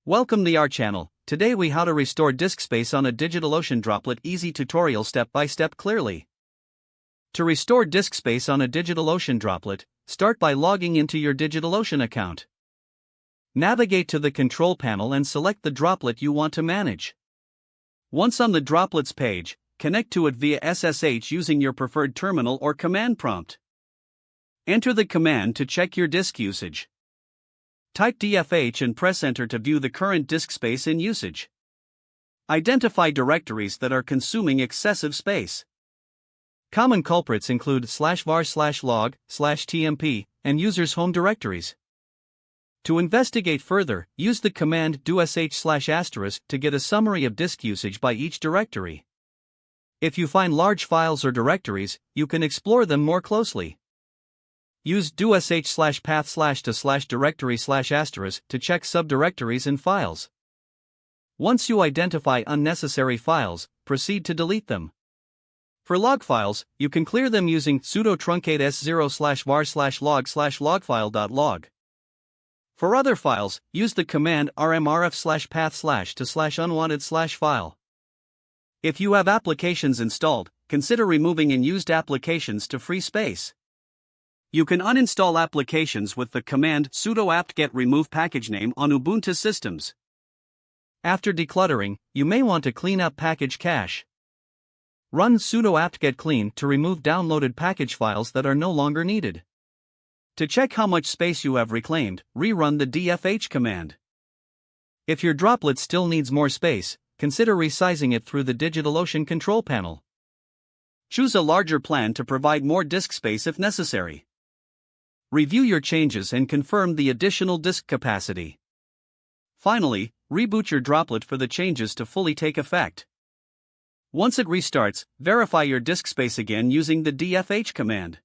Welcome to our channel. Today we how to restore disk space on a DigitalOcean Droplet easy tutorial step by step clearly. To restore disk space on a DigitalOcean Droplet, start by logging into your DigitalOcean account. Navigate to the control panel and select the droplet you want to manage. Once on the droplets page, connect to it via SSH using your preferred terminal or command prompt. Enter the command to check your disk usage. Type DFH and press enter to view the current disk space in usage. Identify directories that are consuming excessive space. Common culprits include /var/log/tmp and users' home directories. To investigate further, use the command dosh/* to get a summary of disk usage by each directory. If you find large files or directories, you can explore them more closely. Use dosh/path/to/directory/* to check subdirectories and files. Once you identify unnecessary files, proceed to delete them. For log files, you can clear them using sudo truncate s0/var/log/logfile.log. For other files, use the command rmrf/path/ to /unwanted/file. If you have applications installed, consider removing unused applications to free space. You can uninstall applications with the command sudo apt-get remove package name on Ubuntu systems. After decluttering, you may want to clean up package cache. Run sudo apt-get clean to remove downloaded package files that are no longer needed. To check how much space you have reclaimed, rerun the DFH command. If your droplet still needs more space, consider resizing it through the DigitalOcean control panel. Choose a larger plan to provide more disk space if necessary. Review your changes and confirm the additional disk capacity. Finally, reboot your droplet for the changes to fully take effect. Once it restarts, verify your disk space again using the DFH command.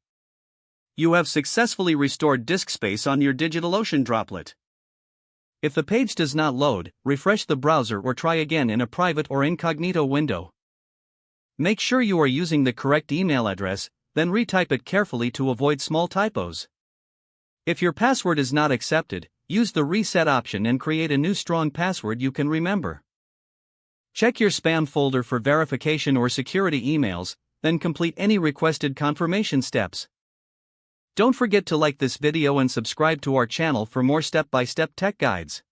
You have successfully restored disk space on your DigitalOcean Droplet. If the page does not load, refresh the browser or try again in a private or incognito window. Make sure you are using the correct email address, then retype it carefully to avoid small typos. If your password is not accepted, use the reset option and create a new strong password you can remember. Check your spam folder for verification or security emails, then complete any requested confirmation steps. Don't forget to like this video and subscribe to our channel for more step-by-step tech guides.